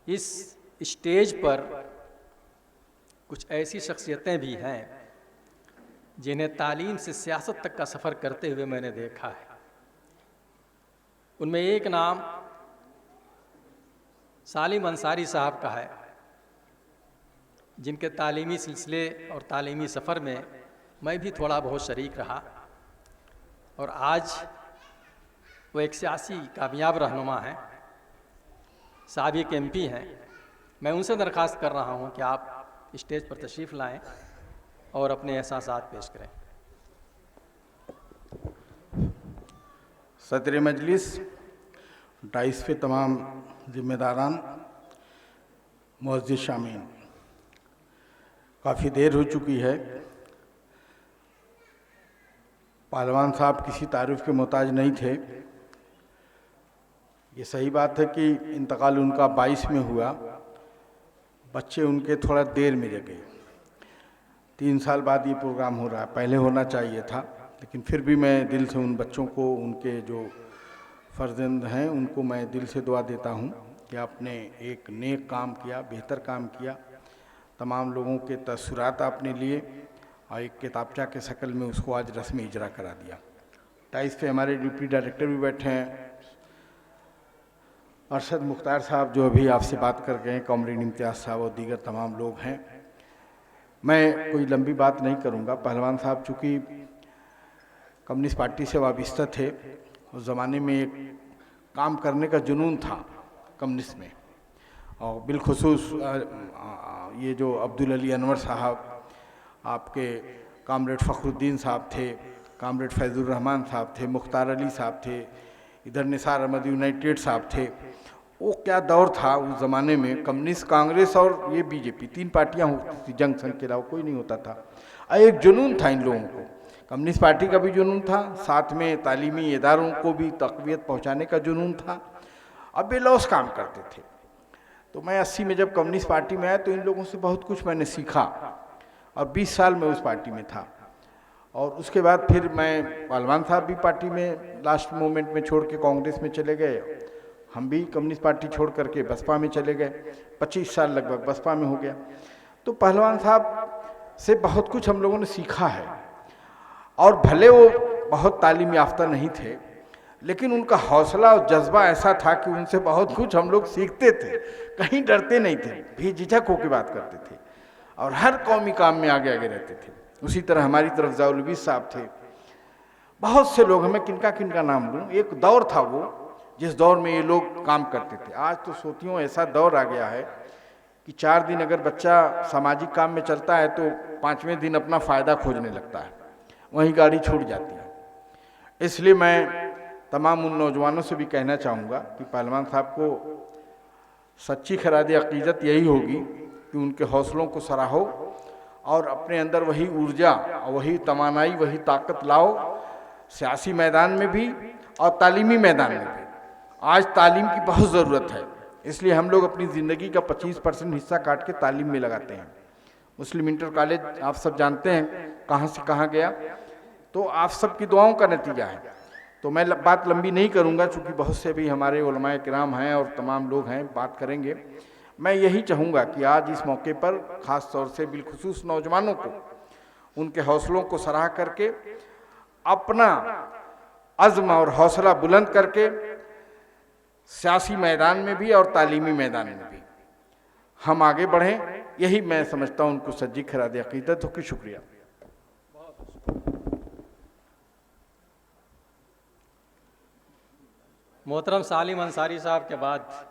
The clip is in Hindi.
इस स्टेज पर कुछ ऐसी शख्सियतें भी हैं जिन्हें तालीम से सियासत तक का सफ़र करते हुए मैंने देखा है। उनमें एक नाम सालिम अंसारी साहब का है, जिनके तालीमी सिलसिले और तालीमी सफ़र में मैं भी थोड़ा बहुत शरीक रहा, और आज वो एक सियासी कामयाब रहनुमा हैं, साबिक़ MP हैं। मैं उनसे दरख्वास्त कर रहा हूँ कि आप स्टेज पर तशरीफ़ लाएं और अपने एहसासात पेश करें। सदर मजलिस, डाइस पे तमाम जिम्मेदारान, मुअज़्ज़िज़ शामीन, काफ़ी देर हो चुकी है। पहलवान साहब किसी तारीफ़ के मोहताज नहीं थे। ये सही बात है कि इंतकाल उनका 22 में हुआ, बच्चे उनके थोड़ा देर में जगे। 3 साल बाद ये प्रोग्राम हो रहा है, पहले होना चाहिए था, लेकिन फिर भी मैं दिल से उन बच्चों को, उनके जो फ़र्जंद हैं, उनको मैं दिल से दुआ देता हूँ कि आपने एक नेक काम किया, बेहतर काम किया। तमाम लोगों के तअस्सुरात आपने लिए और एक किताबचा के शक्ल में उसको आज रस्म इजरा करा दिया। टाइस पे हमारे डिप्टी डायरेक्टर भी बैठे हैं, अरशद मुख्तार साहब जो अभी आपसे बात कर गए, कॉमरेड इम्तियाज़ साहब और दीगर तमाम लोग हैं। मैं कोई लंबी बात नहीं करूंगा। पहलवान साहब चूँकि कम्युनिस्ट पार्टी से वाबस्ता थे, उस ज़माने में एक काम करने का जुनून था कम्युनिस्ट में, और बिलखुसूस ये जो अब्दुल अली अनवर साहब, आपके कामरेड फ़खरुद्दीन साहब थे, कामरेड फैज़ुर रहमान साहब थे, मुख्तार अली साहब थे, इधर निसार अहमद यूनाइटेड साहब थे। वो क्या दौर था उस ज़माने में। कम्युनिस्ट, कांग्रेस और ये बीजेपी, 3 पार्टियां होती थी, जंग संघ के अलावा कोई नहीं होता था। एक जुनून था इन लोगों को, कम्युनिस्ट पार्टी का भी जुनून था, साथ में तालीमी इदारों को भी तक़वियत पहुँचाने का जुनून था। अब बेलौस काम करते थे। तो मैं 80 में जब कम्युनिस्ट पार्टी में आया तो इन लोगों से बहुत कुछ मैंने सीखा, और 20 साल में उस पार्टी में था। और उसके बाद फिर मैं, पहलवान साहब भी पार्टी में लास्ट मोमेंट में छोड़ के कांग्रेस में चले गए, हम भी कम्युनिस्ट पार्टी छोड़ करके बसपा में चले गए। 25 साल लगभग बसपा में हो गया। तो पहलवान साहब से बहुत कुछ हम लोगों ने सीखा है, और भले वो बहुत तालीम याफ्ता नहीं थे, लेकिन उनका हौसला और जज्बा ऐसा था कि उनसे बहुत कुछ हम लोग सीखते थे। कहीं डरते नहीं थे, बेझिझक होकर बात करते थे, और हर कौमी काम में आगे आगे रहते थे। उसी तरह हमारी तरफ ज़ाउलबीस साहब थे, बहुत से लोग, हमें किनका किनका नाम लूँ। एक दौर था वो, जिस दौर में ये लोग काम करते थे। आज तो सोतियों ऐसा दौर आ गया है कि 4 दिन अगर बच्चा सामाजिक काम में चलता है तो 5वें दिन अपना फ़ायदा खोजने लगता है, वहीं गाड़ी छूट जाती है। इसलिए मैं तमाम उन नौजवानों से भी कहना चाहूँगा कि पहलवान साहब को सच्ची खराद अक़ीदत यही होगी कि उनके हौसलों को सराहो और अपने अंदर वही ऊर्जा, वही तवानाई, वही ताकत लाओ, सियासी मैदान में भी और तालीमी मैदान में भी। आज तालीम की बहुत ज़रूरत है, इसलिए हम लोग अपनी ज़िंदगी का 25% हिस्सा काट के तालीम में लगाते हैं। मुस्लिम इंटर कॉलेज आप सब जानते हैं कहाँ से कहाँ गया, तो आप सब की दुआओं का नतीजा है। तो मैं बात लंबी नहीं करूँगा, चूँकि बहुत से भी हमारे उलमाए किराम हैं और तमाम लोग हैं, बात करेंगे। मैं यही चाहूँगा कि आज इस मौके पर ख़ास तौर से बिलखुसूस नौजवानों को, उनके हौसलों को सराह करके, अपना अज़्म और हौसला बुलंद करके सियासी मैदान में भी और तालीमी मैदान में भी हम आगे बढ़ें, यही मैं समझता हूँ उनको सच्ची खराद अक़ीदत हो। कि शुक्रिया। मोहतरम सालिम अंसारी साहब के बाद